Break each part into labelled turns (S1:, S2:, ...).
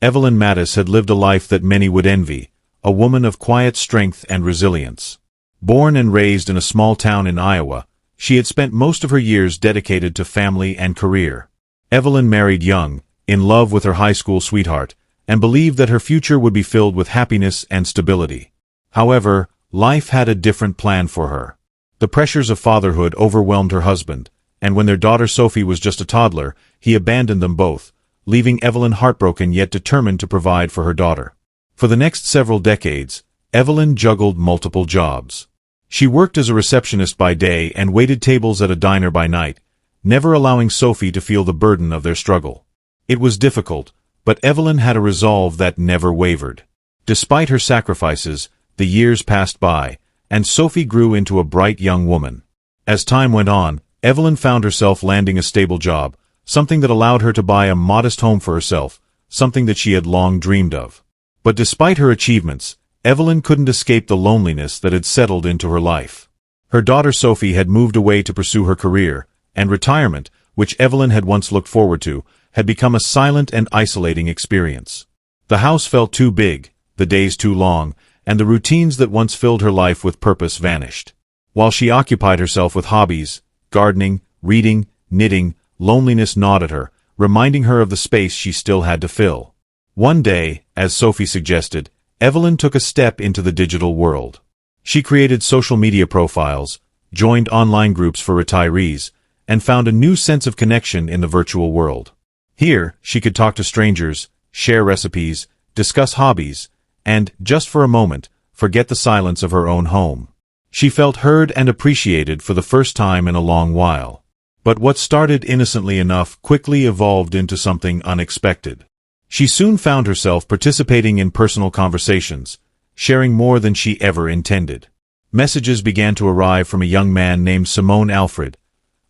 S1: Evelyn Mattis had lived a life that many would envy, a woman of quiet strength and resilience. Born and raised in a small town in Iowa, she had spent most of her years dedicated to family and career. Evelyn married young, in love with her high school sweetheart, and believed that her future would be filled with happiness and stability. However, life had a different plan for her. The pressures of fatherhood overwhelmed her husband, and when their daughter Sophie was just a toddler, he abandoned them both, leaving Evelyn heartbroken yet determined to provide for her daughter. For the next several decades, Evelyn juggled multiple jobs. She worked as a receptionist by day and waited tables at a diner by night, never allowing Sophie to feel the burden of their struggle. It was difficult, but Evelyn had a resolve that never wavered. Despite her sacrifices, the years passed by, and Sophie grew into a bright young woman. As time went on, Evelyn found herself landing a stable job, something that allowed her to buy a modest home for herself, something that she had long dreamed of. But despite her achievements, Evelyn couldn't escape the loneliness that had settled into her life. Her daughter Sophie had moved away to pursue her career, and retirement, which Evelyn had once looked forward to, had become a silent and isolating experience. The house felt too big, the days too long, and the routines that once filled her life with purpose vanished. While she occupied herself with hobbies, gardening, reading, knitting, loneliness gnawed at her, reminding her of the space she still had to fill. One day, as Sophie suggested, Evelyn took a step into the digital world. She created social media profiles, joined online groups for retirees, and found a new sense of connection in the virtual world. Here, she could talk to strangers, share recipes, discuss hobbies, and, just for a moment, forget the silence of her own home. She felt heard and appreciated for the first time in a long while. But what started innocently enough quickly evolved into something unexpected. She soon found herself participating in personal conversations, sharing more than she ever intended. Messages began to arrive from a young man named Simone Alfred,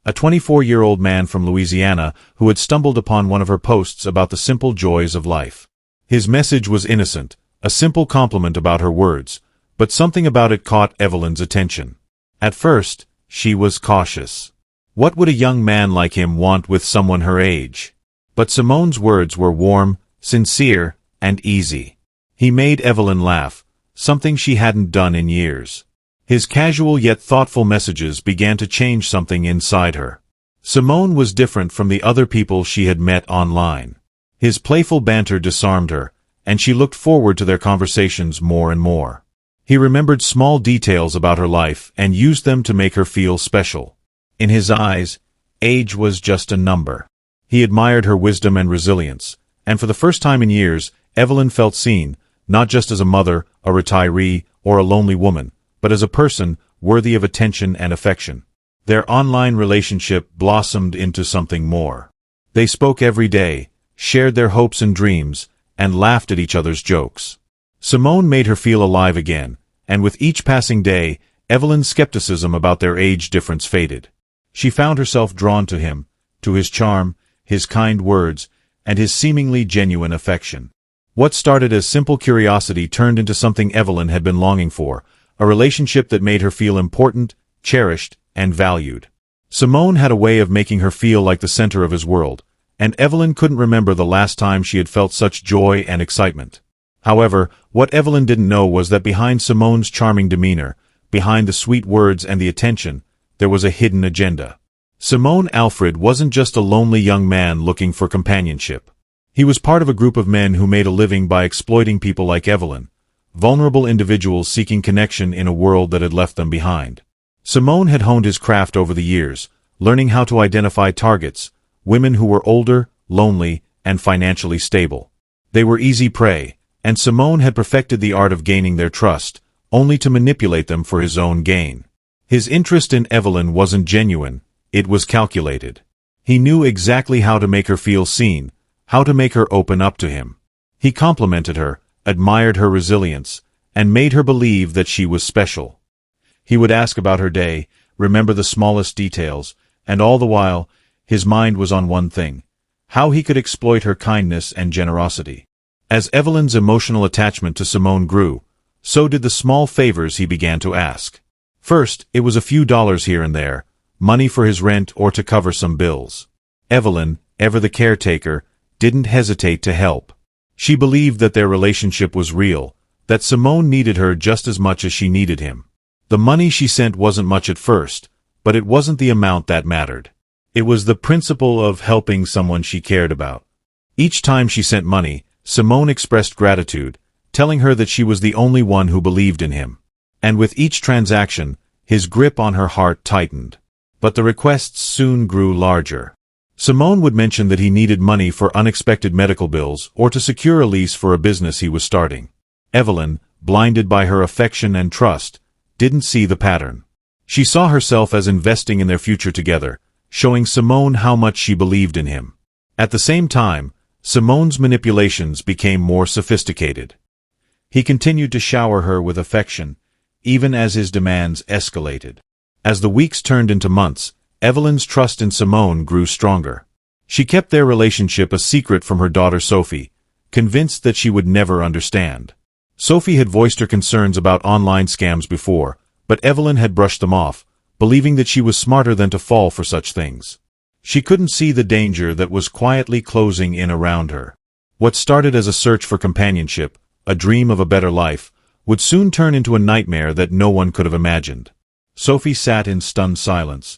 S1: a 24-year-old man from Louisiana who had stumbled upon one of her posts about the simple joys of life. His message was innocent, a simple compliment about her words, but something about it caught Evelyn's attention. At first, she was cautious. What would a young man like him want with someone her age? But Simone's words were warm, sincere, and easy. He made Evelyn laugh, something she hadn't done in years. His casual yet thoughtful messages began to change something inside her. Simone was different from the other people she had met online. His playful banter disarmed her, and she looked forward to their conversations more and more. He remembered small details about her life and used them to make her feel special. In his eyes, age was just a number. He admired her wisdom and resilience, and for the first time in years, Evelyn felt seen, not just as a mother, a retiree, or a lonely woman, but as a person worthy of attention and affection. Their online relationship blossomed into something more. They spoke every day, shared their hopes and dreams, and laughed at each other's jokes. Simone made her feel alive again, and with each passing day, Evelyn's skepticism about their age difference faded. She found herself drawn to him, to his charm, his kind words, and his seemingly genuine affection. What started as simple curiosity turned into something Evelyn had been longing for, a relationship that made her feel important, cherished, and valued. Simone had a way of making her feel like the center of his world, and Evelyn couldn't remember the last time she had felt such joy and excitement. However, what Evelyn didn't know was that behind Simone's charming demeanor, behind the sweet words and the attention, there was a hidden agenda. Simone Alfred wasn't just a lonely young man looking for companionship. He was part of a group of men who made a living by exploiting people like Evelyn, vulnerable individuals seeking connection in a world that had left them behind. Simone had honed his craft over the years, learning how to identify targets, women who were older, lonely, and financially stable. They were easy prey, and Simone had perfected the art of gaining their trust, only to manipulate them for his own gain. His interest in Evelyn wasn't genuine, it was calculated. He knew exactly how to make her feel seen, how to make her open up to him. He complimented her, admired her resilience, and made her believe that she was special. He would ask about her day, remember the smallest details, and all the while, his mind was on one thing: how he could exploit her kindness and generosity. As Evelyn's emotional attachment to Simone grew, so did the small favors he began to ask. First, it was a few dollars here and there, money for his rent or to cover some bills. Evelyn, ever the caretaker, didn't hesitate to help. She believed that their relationship was real, that Simone needed her just as much as she needed him. The money she sent wasn't much at first, but it wasn't the amount that mattered. It was the principle of helping someone she cared about. Each time she sent money, Simone expressed gratitude, telling her that she was the only one who believed in him. And with each transaction, his grip on her heart tightened. But the requests soon grew larger. Simone would mention that he needed money for unexpected medical bills or to secure a lease for a business he was starting. Evelyn, blinded by her affection and trust, didn't see the pattern. She saw herself as investing in their future together, showing Simone how much she believed in him. At the same time, Simone's manipulations became more sophisticated. He continued to shower her with affection, even as his demands escalated. As the weeks turned into months, Evelyn's trust in Simone grew stronger. She kept their relationship a secret from her daughter Sophie, convinced that she would never understand. Sophie had voiced her concerns about online scams before, but Evelyn had brushed them off, believing that she was smarter than to fall for such things. She couldn't see the danger that was quietly closing in around her. What started as a search for companionship, a dream of a better life, would soon turn into a nightmare that no one could have imagined. Sophie sat in stunned silence,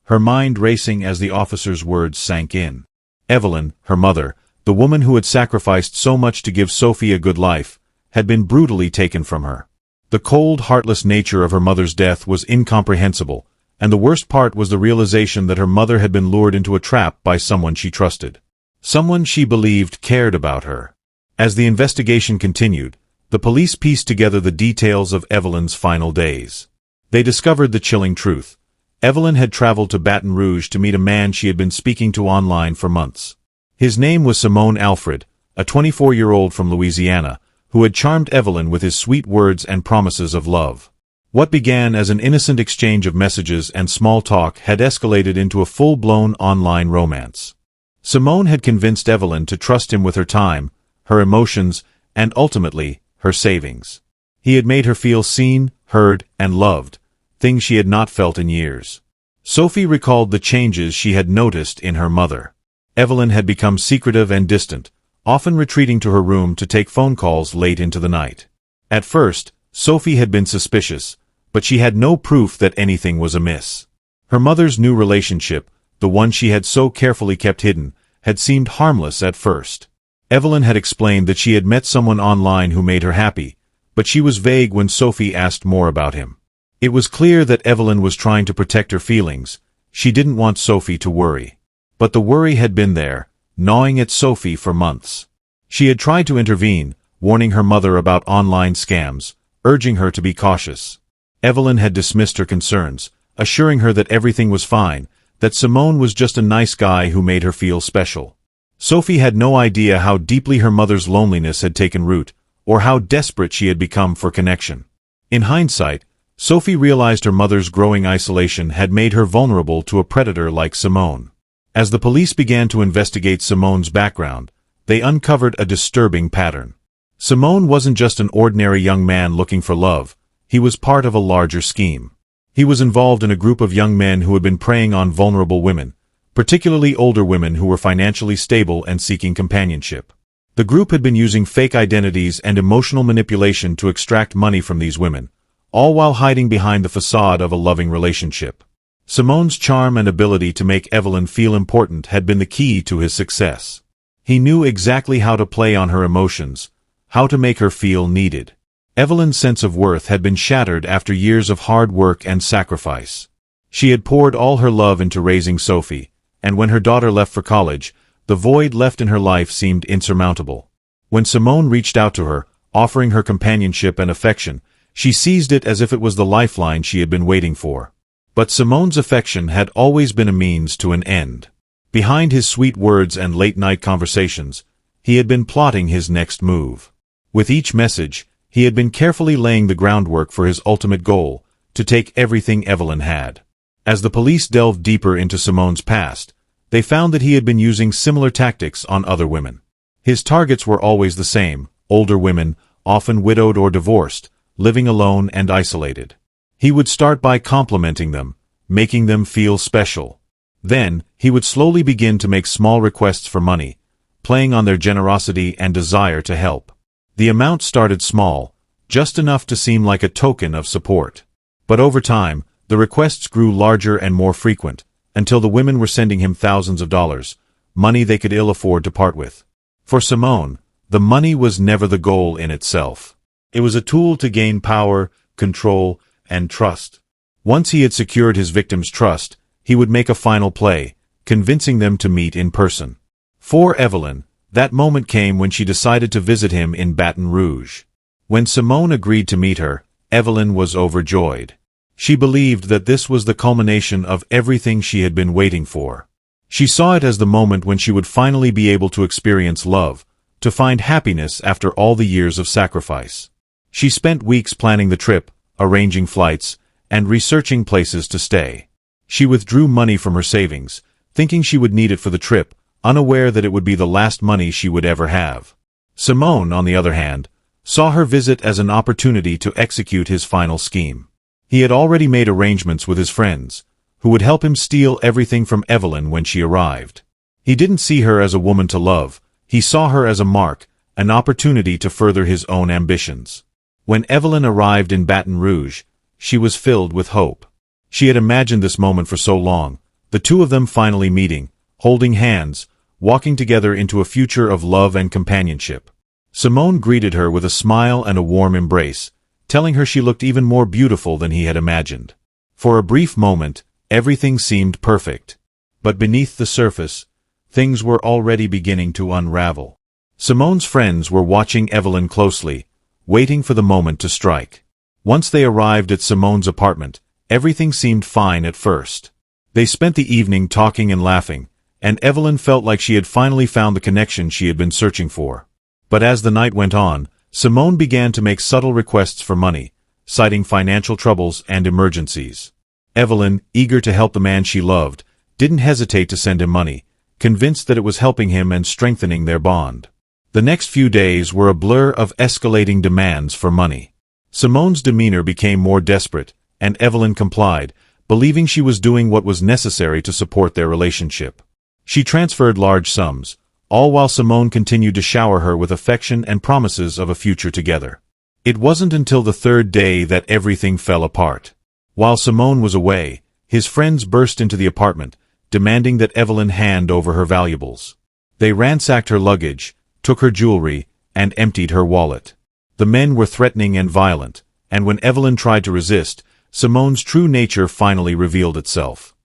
S1: her mind racing as the officer's words sank in. Evelyn, her mother, the woman who had sacrificed so much to give Sophie a good life, had been brutally taken from her. The cold, heartless nature of her mother's death was incomprehensible, and the worst part was the realization that her mother had been lured into a trap by someone she trusted. Someone she believed cared about her. As the investigation continued, the police pieced together the details of Evelyn's final days. They discovered the chilling truth. Evelyn had traveled to Baton Rouge to meet a man she had been speaking to online for months. His name was Simone Alfred, a 24-year-old from Louisiana, who had charmed Evelyn with his sweet words and promises of love. What began as an innocent exchange of messages and small talk had escalated into a full-blown online romance. Simone had convinced Evelyn to trust him with her time, her emotions, and ultimately, her savings. He had made her feel seen, heard, and loved, things she had not felt in years. Sophie recalled the changes she had noticed in her mother. Evelyn had become secretive and distant, often retreating to her room to take phone calls late into the night. At first, Sophie had been suspicious, but she had no proof that anything was amiss. Her mother's new relationship, the one she had so carefully kept hidden, had seemed harmless at first. Evelyn had explained that she had met someone online who made her happy, but she was vague when Sophie asked more about him. It was clear that Evelyn was trying to protect her feelings. She didn't want Sophie to worry. But the worry had been there, gnawing at Sophie for months. She had tried to intervene, warning her mother about online scams, urging her to be cautious. Evelyn had dismissed her concerns, assuring her that everything was fine, that Simone was just a nice guy who made her feel special. Sophie had no idea how deeply her mother's loneliness had taken root, or how desperate she had become for connection. In hindsight, Sophie realized her mother's growing isolation had made her vulnerable to a predator like Simone. As the police began to investigate Simone's background, they uncovered a disturbing pattern. Simone wasn't just an ordinary young man looking for love, he was part of a larger scheme. He was involved in a group of young men who had been preying on vulnerable women, particularly older women who were financially stable and seeking companionship. The group had been using fake identities and emotional manipulation to extract money from these women, all while hiding behind the facade of a loving relationship. Simone's charm and ability to make Evelyn feel important had been the key to his success. He knew exactly how to play on her emotions, how to make her feel needed. Evelyn's sense of worth had been shattered after years of hard work and sacrifice. She had poured all her love into raising Sophie, and when her daughter left for college, the void left in her life seemed insurmountable. When Simone reached out to her, offering her companionship and affection, she seized it as if it was the lifeline she had been waiting for. But Simone's affection had always been a means to an end. Behind his sweet words and late-night conversations, he had been plotting his next move. With each message, he had been carefully laying the groundwork for his ultimate goal, to take everything Evelyn had. As the police delved deeper into Simone's past, they found that he had been using similar tactics on other women. His targets were always the same, older women, often widowed or divorced, living alone and isolated. He would start by complimenting them, making them feel special. Then, he would slowly begin to make small requests for money, playing on their generosity and desire to help. The amount started small, just enough to seem like a token of support. But over time, the requests grew larger and more frequent, until the women were sending him thousands of dollars, money they could ill afford to part with. For Simone, the money was never the goal in itself. It was a tool to gain power, control, and trust. Once he had secured his victims' trust, he would make a final play, convincing them to meet in person. For Evelyn, that moment came when she decided to visit him in Baton Rouge. When Simone agreed to meet her, Evelyn was overjoyed. She believed that this was the culmination of everything she had been waiting for. She saw it as the moment when she would finally be able to experience love, to find happiness after all the years of sacrifice. She spent weeks planning the trip, arranging flights, and researching places to stay. She withdrew money from her savings, thinking she would need it for the trip, unaware that it would be the last money she would ever have. Simone, on the other hand, saw her visit as an opportunity to execute his final scheme. He had already made arrangements with his friends, who would help him steal everything from Evelyn when she arrived. He didn't see her as a woman to love, he saw her as a mark, an opportunity to further his own ambitions. When Evelyn arrived in Baton Rouge, she was filled with hope. She had imagined this moment for so long, the two of them finally meeting, holding hands, walking together into a future of love and companionship. Simone greeted her with a smile and a warm embrace, telling her she looked even more beautiful than he had imagined. For a brief moment, everything seemed perfect. But beneath the surface, things were already beginning to unravel. Simone's friends were watching Evelyn closely, waiting for the moment to strike. Once they arrived at Simone's apartment, everything seemed fine at first. They spent the evening talking and laughing, and Evelyn felt like she had finally found the connection she had been searching for. But as the night went on, Simone began to make subtle requests for money, citing financial troubles and emergencies. Evelyn, eager to help the man she loved, didn't hesitate to send him money, convinced that it was helping him and strengthening their bond. The next few days were a blur of escalating demands for money. Simone's demeanor became more desperate, and Evelyn complied, believing she was doing what was necessary to support their relationship. She transferred large sums, all while Simone continued to shower her with affection and promises of a future together. It wasn't until the third day that everything fell apart. While Simone was away, his friends burst into the apartment, demanding that Evelyn hand over her valuables. They ransacked her luggage, took her jewelry, and emptied her wallet. The men were threatening and violent, and when Evelyn tried to resist, Simone's true nature finally revealed itself.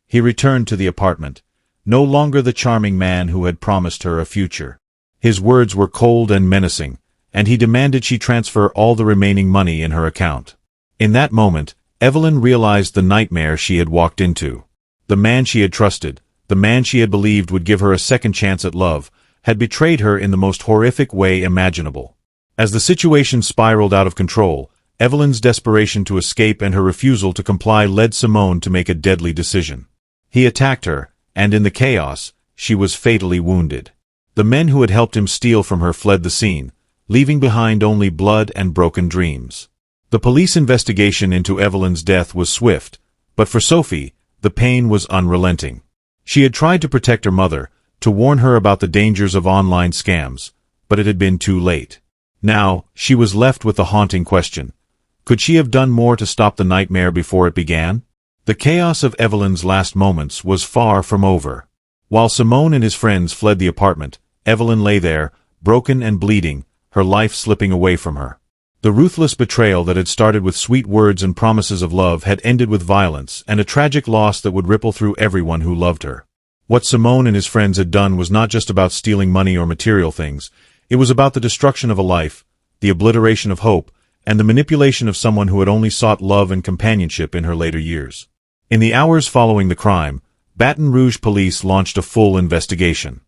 S1: He returned to the apartment, no longer the charming man who had promised her a future. His words were cold and menacing, and he demanded she transfer all the remaining money in her account. In that moment, Evelyn realized the nightmare she had walked into. The man she had trusted, the man she had believed would give her a second chance at love, had betrayed her in the most horrific way imaginable. As the situation spiraled out of control, Evelyn's desperation to escape and her refusal to comply led Simone to make a deadly decision. He attacked her, and in the chaos, she was fatally wounded. The men who had helped him steal from her fled the scene, leaving behind only blood and broken dreams. The police investigation into Evelyn's death was swift, but for Sophie, the pain was unrelenting. She had tried to protect her mother, to warn her about the dangers of online scams, but it had been too late. Now, she was left with the haunting question. Could she have done more to stop the nightmare before it began? The chaos of Evelyn's last moments was far from over. While Simone and his friends fled the apartment, Evelyn lay there, broken and bleeding, her life slipping away from her. The ruthless betrayal that had started with sweet words and promises of love had ended with violence and a tragic loss that would ripple through everyone who loved her. What Simone and his friends had done was not just about stealing money or material things, it was about the destruction of a life, the obliteration of hope, and the manipulation of someone who had only sought love and companionship in her later years. In the hours following the crime, Baton Rouge police launched a full investigation.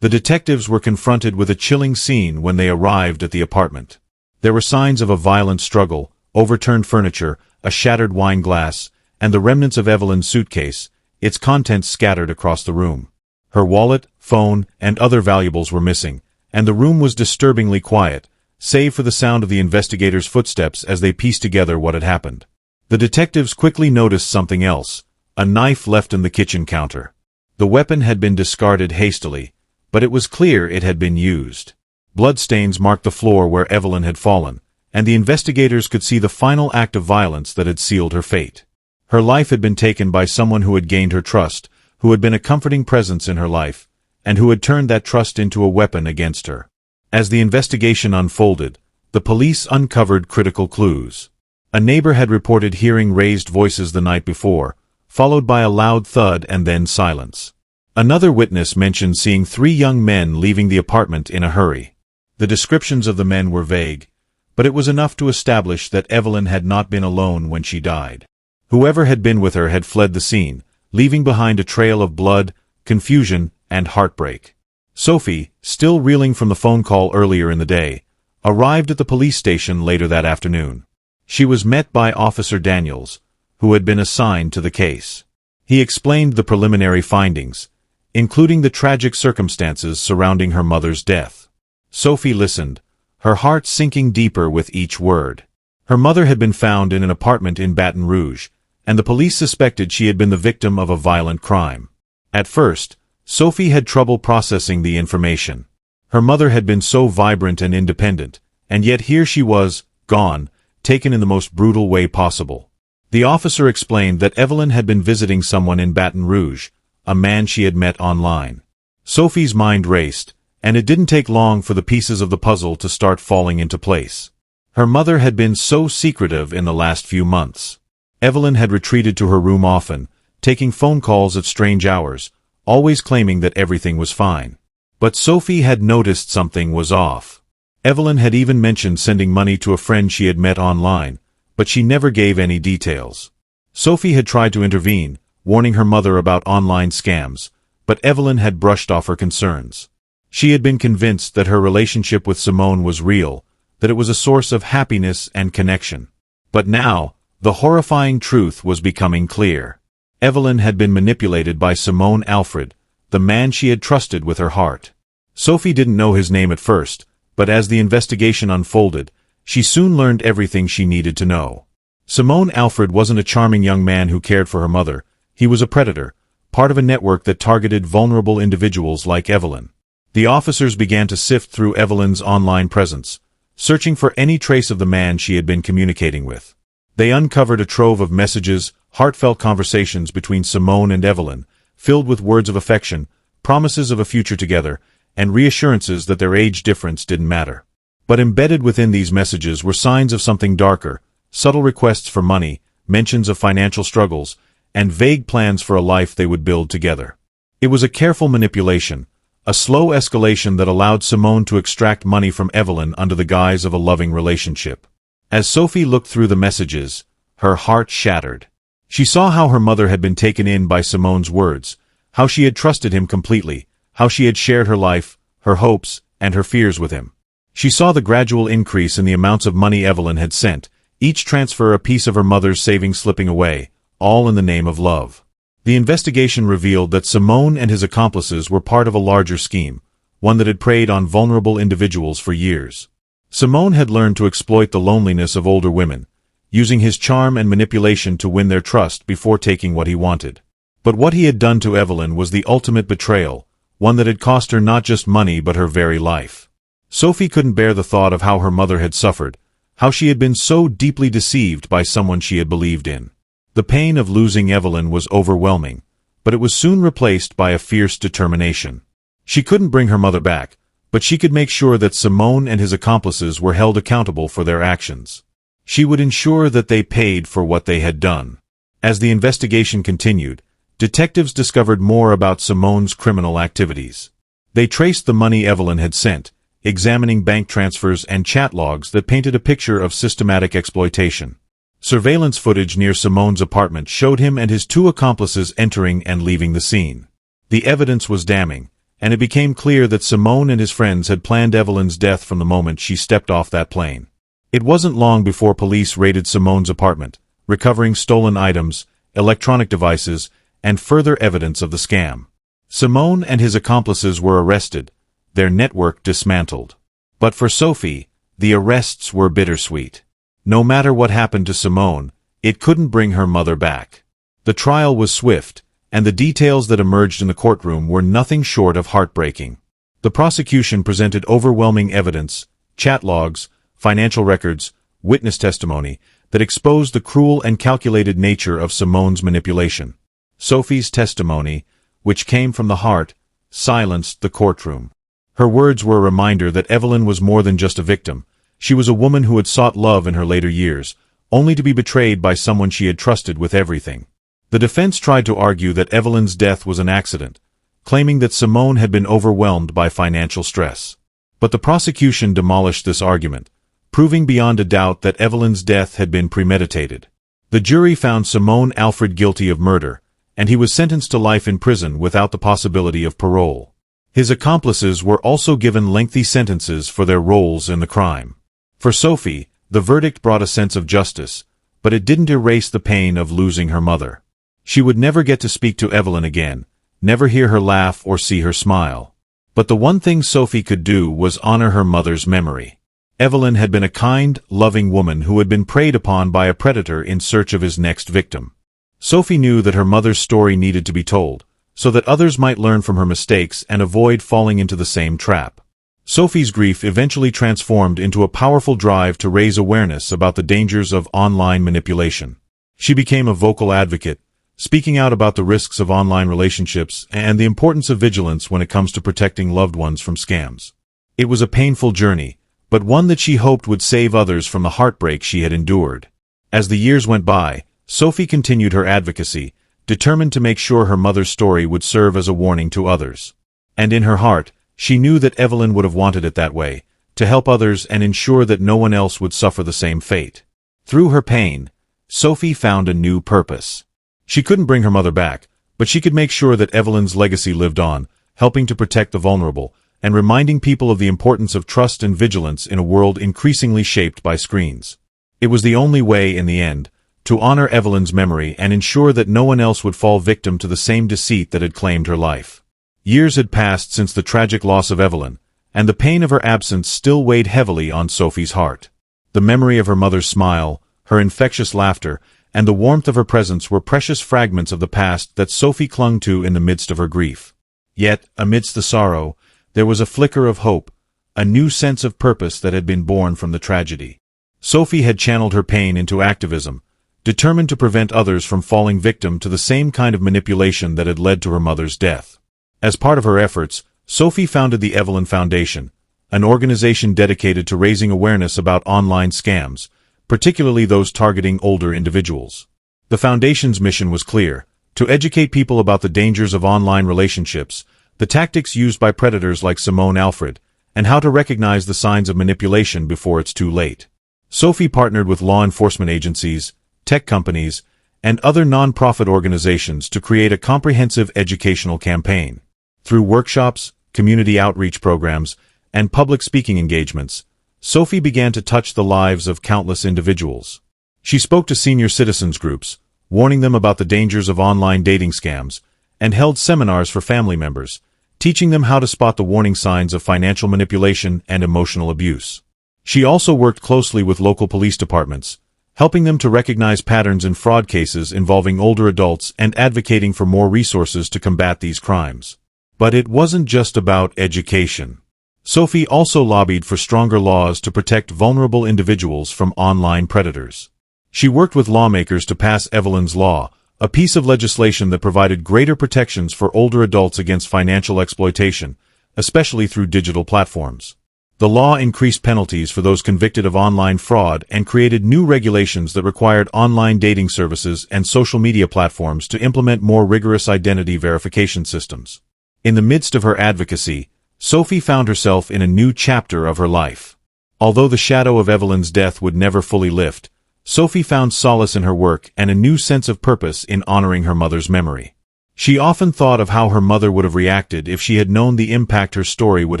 S1: The detectives were confronted with a chilling scene when they arrived at the apartment. There were signs of a violent struggle, overturned furniture, a shattered wine glass, and the remnants of Evelyn's suitcase, its contents scattered across the room. Her wallet, phone, and other valuables were missing, and the room was disturbingly quiet, save for the sound of the investigators' footsteps as they pieced together what had happened. The detectives quickly noticed something else, a knife left on the kitchen counter. The weapon had been discarded hastily, but it was clear it had been used. Bloodstains marked the floor where Evelyn had fallen, and the investigators could see the final act of violence that had sealed her fate. Her life had been taken by someone who had gained her trust, who had been a comforting presence in her life, and who had turned that trust into a weapon against her. As the investigation unfolded, the police uncovered critical clues. A neighbor had reported hearing raised voices the night before, followed by a loud thud and then silence. Another witness mentioned seeing 3 young men leaving the apartment in a hurry. The descriptions of the men were vague, but it was enough to establish that Evelyn had not been alone when she died. Whoever had been with her had fled the scene, leaving behind a trail of blood, confusion, and heartbreak. Sophie, still reeling from the phone call earlier in the day, arrived at the police station later that afternoon. She was met by Officer Daniels, who had been assigned to the case. He explained the preliminary findings, including the tragic circumstances surrounding her mother's death. Sophie listened, her heart sinking deeper with each word. Her mother had been found in an apartment in Baton Rouge, and the police suspected she had been the victim of a violent crime. At first, Sophie had trouble processing the information. Her mother had been so vibrant and independent, and yet here she was, gone, taken in the most brutal way possible. The officer explained that Evelyn had been visiting someone in Baton Rouge, a man she had met online. Sophie's mind raced, and it didn't take long for the pieces of the puzzle to start falling into place. Her mother had been so secretive in the last few months. Evelyn had retreated to her room often, taking phone calls at strange hours, always claiming that everything was fine. But Sophie had noticed something was off. Evelyn had even mentioned sending money to a friend she had met online, but she never gave any details. Sophie had tried to intervene, warning her mother about online scams, but Evelyn had brushed off her concerns. She had been convinced that her relationship with Simone was real, that it was a source of happiness and connection. But now, the horrifying truth was becoming clear. Evelyn had been manipulated by Simone Alfred, the man she had trusted with her heart. Sophie didn't know his name at first, but as the investigation unfolded, she soon learned everything she needed to know. Simone Alfred wasn't a charming young man who cared for her mother. He was a predator, part of a network that targeted vulnerable individuals like Evelyn. The officers began to sift through Evelyn's online presence, searching for any trace of the man she had been communicating with. They uncovered a trove of messages, heartfelt conversations between Simone and Evelyn, filled with words of affection, promises of a future together, and reassurances that their age difference didn't matter. But embedded within these messages were signs of something darker, subtle requests for money, mentions of financial struggles, and vague plans for a life they would build together. It was a careful manipulation, a slow escalation that allowed Simone to extract money from Evelyn under the guise of a loving relationship. As Sophie looked through the messages, her heart shattered. She saw how her mother had been taken in by Simone's words, how she had trusted him completely, how she had shared her life, her hopes, and her fears with him. She saw the gradual increase in the amounts of money Evelyn had sent, each transfer a piece of her mother's savings slipping away, all in the name of love. The investigation revealed that Simone and his accomplices were part of a larger scheme, one that had preyed on vulnerable individuals for years. Simone had learned to exploit the loneliness of older women, using his charm and manipulation to win their trust before taking what he wanted. But what he had done to Evelyn was the ultimate betrayal, one that had cost her not just money but her very life. Sophie couldn't bear the thought of how her mother had suffered, how she had been so deeply deceived by someone she had believed in. The pain of losing Evelyn was overwhelming, but it was soon replaced by a fierce determination. She couldn't bring her mother back, but she could make sure that Simone and his accomplices were held accountable for their actions. She would ensure that they paid for what they had done. As the investigation continued, detectives discovered more about Simone's criminal activities. They traced the money Evelyn had sent, examining bank transfers and chat logs that painted a picture of systematic exploitation. Surveillance footage near Simone's apartment showed him and his 2 accomplices entering and leaving the scene. The evidence was damning, and it became clear that Simone and his friends had planned Evelyn's death from the moment she stepped off that plane. It wasn't long before police raided Simone's apartment, recovering stolen items, electronic devices, and further evidence of the scam. Simone and his accomplices were arrested, their network dismantled. But for Sophie, the arrests were bittersweet. No matter what happened to Simone, it couldn't bring her mother back. The trial was swift, and the details that emerged in the courtroom were nothing short of heartbreaking. The prosecution presented overwhelming evidence, chat logs, financial records, witness testimony, that exposed the cruel and calculated nature of Simone's manipulation. Sophie's testimony, which came from the heart, silenced the courtroom. Her words were a reminder that Evelyn was more than just a victim. She was a woman who had sought love in her later years, only to be betrayed by someone she had trusted with everything. The defense tried to argue that Evelyn's death was an accident, claiming that Simone had been overwhelmed by financial stress. But the prosecution demolished this argument, proving beyond a doubt that Evelyn's death had been premeditated. The jury found Simone Alfred guilty of murder, and he was sentenced to life in prison without the possibility of parole. His accomplices were also given lengthy sentences for their roles in the crime. For Sophie, the verdict brought a sense of justice, but it didn't erase the pain of losing her mother. She would never get to speak to Evelyn again, never hear her laugh or see her smile. But the one thing Sophie could do was honor her mother's memory. Evelyn had been a kind, loving woman who had been preyed upon by a predator in search of his next victim. Sophie knew that her mother's story needed to be told, so that others might learn from her mistakes and avoid falling into the same trap. Sophie's grief eventually transformed into a powerful drive to raise awareness about the dangers of online manipulation. She became a vocal advocate, speaking out about the risks of online relationships and the importance of vigilance when it comes to protecting loved ones from scams. It was a painful journey, but one that she hoped would save others from the heartbreak she had endured. As the years went by, Sophie continued her advocacy, determined to make sure her mother's story would serve as a warning to others. And in her heart, she knew that Evelyn would have wanted it that way, to help others and ensure that no one else would suffer the same fate. Through her pain, Sophie found a new purpose. She couldn't bring her mother back, but she could make sure that Evelyn's legacy lived on, helping to protect the vulnerable, and reminding people of the importance of trust and vigilance in a world increasingly shaped by screens. It was the only way, in the end, to honor Evelyn's memory and ensure that no one else would fall victim to the same deceit that had claimed her life. Years had passed since the tragic loss of Evelyn, and the pain of her absence still weighed heavily on Sophie's heart. The memory of her mother's smile, her infectious laughter, and the warmth of her presence were precious fragments of the past that Sophie clung to in the midst of her grief. Yet, amidst the sorrow, there was a flicker of hope, a new sense of purpose that had been born from the tragedy. Sophie had channeled her pain into activism, determined to prevent others from falling victim to the same kind of manipulation that had led to her mother's death. As part of her efforts, Sophie founded the Evelyn Foundation, an organization dedicated to raising awareness about online scams, particularly those targeting older individuals. The Foundation's mission was clear: to educate people about the dangers of online relationships, the tactics used by predators like Simone Alfred, and how to recognize the signs of manipulation before it's too late. Sophie partnered with law enforcement agencies, tech companies, and other non-profit organizations to create a comprehensive educational campaign. Through workshops, community outreach programs, and public speaking engagements, Sophie began to touch the lives of countless individuals. She spoke to senior citizens groups, warning them about the dangers of online dating scams, and held seminars for family members, teaching them how to spot the warning signs of financial manipulation and emotional abuse. She also worked closely with local police departments, helping them to recognize patterns in fraud cases involving older adults and advocating for more resources to combat these crimes. But it wasn't just about education. Sophie also lobbied for stronger laws to protect vulnerable individuals from online predators. She worked with lawmakers to pass Evelyn's Law, a piece of legislation that provided greater protections for older adults against financial exploitation, especially through digital platforms. The law increased penalties for those convicted of online fraud and created new regulations that required online dating services and social media platforms to implement more rigorous identity verification systems. In the midst of her advocacy, Sophie found herself in a new chapter of her life. Although the shadow of Evelyn's death would never fully lift, Sophie found solace in her work and a new sense of purpose in honoring her mother's memory. She often thought of how her mother would have reacted if she had known the impact her story would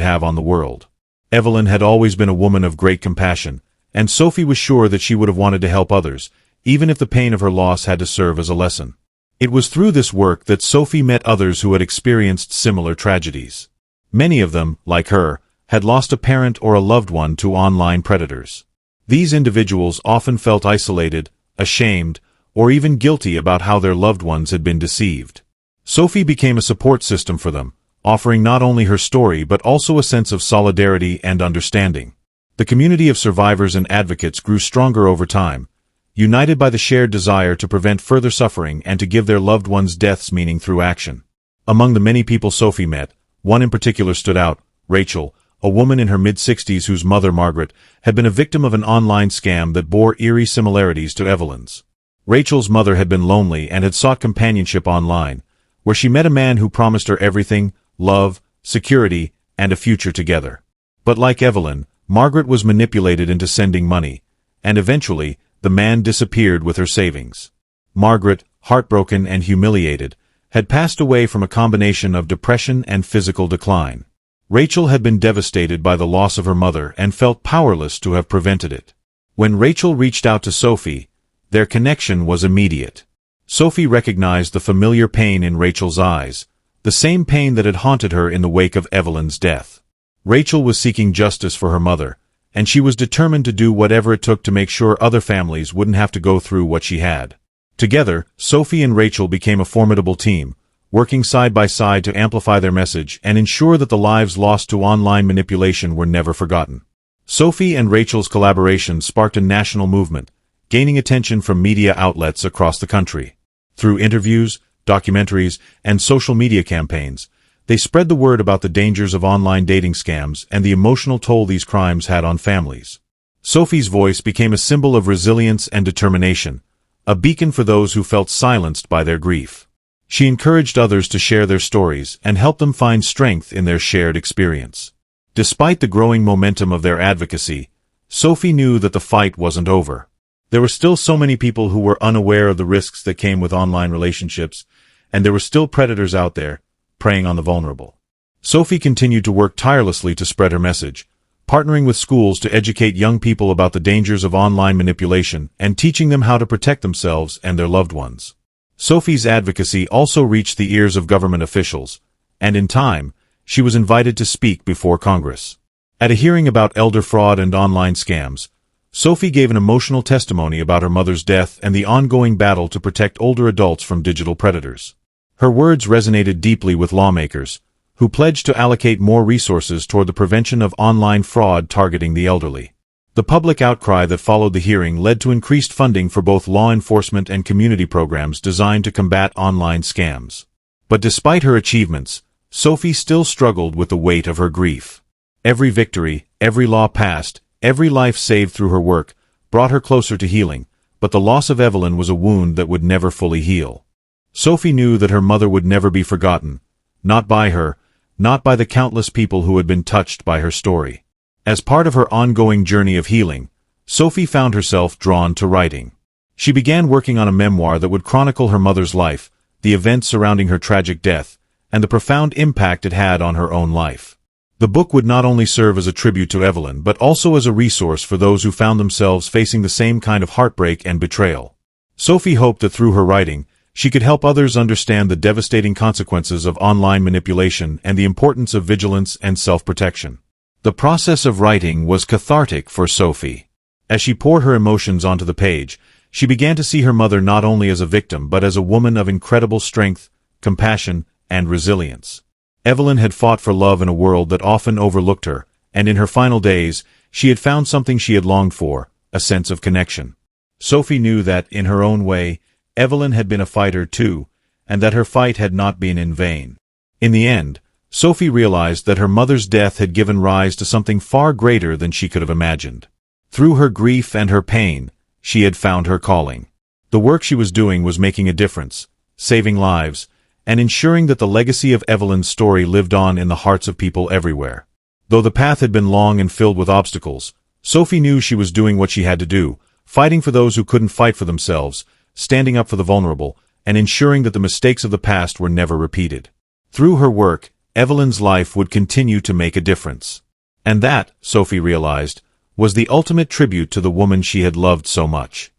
S1: have on the world. Evelyn had always been a woman of great compassion, and Sophie was sure that she would have wanted to help others, even if the pain of her loss had to serve as a lesson. It was through this work that Sophie met others who had experienced similar tragedies. Many of them, like her, had lost a parent or a loved one to online predators. These individuals often felt isolated, ashamed, or even guilty about how their loved ones had been deceived. Sophie became a support system for them, offering not only her story but also a sense of solidarity and understanding. The community of survivors and advocates grew stronger over time, united by the shared desire to prevent further suffering and to give their loved ones' deaths meaning through action. Among the many people Sophie met, one in particular stood out: Rachel, a woman in her mid-60s whose mother, Margaret, had been a victim of an online scam that bore eerie similarities to Evelyn's. Rachel's mother had been lonely and had sought companionship online, where she met a man who promised her everything: love, security, and a future together. But like Evelyn, Margaret was manipulated into sending money, and eventually, the man disappeared with her savings. Margaret, heartbroken and humiliated, had passed away from a combination of depression and physical decline. Rachel had been devastated by the loss of her mother and felt powerless to have prevented it. When Rachel reached out to Sophie, their connection was immediate. Sophie recognized the familiar pain in Rachel's eyes, the same pain that had haunted her in the wake of Evelyn's death. Rachel was seeking justice for her mother, and she was determined to do whatever it took to make sure other families wouldn't have to go through what she had. Together, Sophie and Rachel became a formidable team, working side by side to amplify their message and ensure that the lives lost to online manipulation were never forgotten. Sophie and Rachel's collaboration sparked a national movement, gaining attention from media outlets across the country. Through interviews, documentaries, and social media campaigns, they spread the word about the dangers of online dating scams and the emotional toll these crimes had on families. Sophie's voice became a symbol of resilience and determination, a beacon for those who felt silenced by their grief. She encouraged others to share their stories and help them find strength in their shared experience. Despite the growing momentum of their advocacy, Sophie knew that the fight wasn't over. There were still so many people who were unaware of the risks that came with online relationships, and there were still predators out there, preying on the vulnerable. Sophie continued to work tirelessly to spread her message, partnering with schools to educate young people about the dangers of online manipulation and teaching them how to protect themselves and their loved ones. Sophie's advocacy also reached the ears of government officials, and in time, she was invited to speak before Congress. At a hearing about elder fraud and online scams, Sophie gave an emotional testimony about her mother's death and the ongoing battle to protect older adults from digital predators. Her words resonated deeply with lawmakers, who pledged to allocate more resources toward the prevention of online fraud targeting the elderly. The public outcry that followed the hearing led to increased funding for both law enforcement and community programs designed to combat online scams. But despite her achievements, Sophie still struggled with the weight of her grief. Every victory, every law passed, every life saved through her work brought her closer to healing, but the loss of Evelyn was a wound that would never fully heal. Sophie knew that her mother would never be forgotten, not by her, not by the countless people who had been touched by her story. As part of her ongoing journey of healing, Sophie found herself drawn to writing. She began working on a memoir that would chronicle her mother's life, the events surrounding her tragic death, and the profound impact it had on her own life. The book would not only serve as a tribute to Evelyn but also as a resource for those who found themselves facing the same kind of heartbreak and betrayal. Sophie hoped that through her writing, she could help others understand the devastating consequences of online manipulation and the importance of vigilance and self-protection. The process of writing was cathartic for Sophie. As she poured her emotions onto the page, she began to see her mother not only as a victim but as a woman of incredible strength, compassion, and resilience. Evelyn had fought for love in a world that often overlooked her, and in her final days, she had found something she had longed for, a sense of connection. Sophie knew that, in her own way, Evelyn had been a fighter too, and that her fight had not been in vain. In the end, Sophie realized that her mother's death had given rise to something far greater than she could have imagined. Through her grief and her pain, she had found her calling. The work she was doing was making a difference, saving lives, and ensuring that the legacy of Evelyn's story lived on in the hearts of people everywhere. Though the path had been long and filled with obstacles, Sophie knew she was doing what she had to do, fighting for those who couldn't fight for themselves, standing up for the vulnerable, and ensuring that the mistakes of the past were never repeated. Through her work, Evelyn's life would continue to make a difference. And that, Sophie realized, was the ultimate tribute to the woman she had loved so much.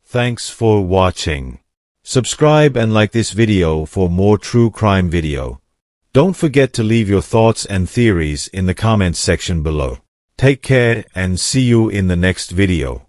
S1: Thanks for watching. Subscribe and like this video for more true crime video. Don't forget to leave your thoughts and theories in the comments section below. Take care and see you in the next video.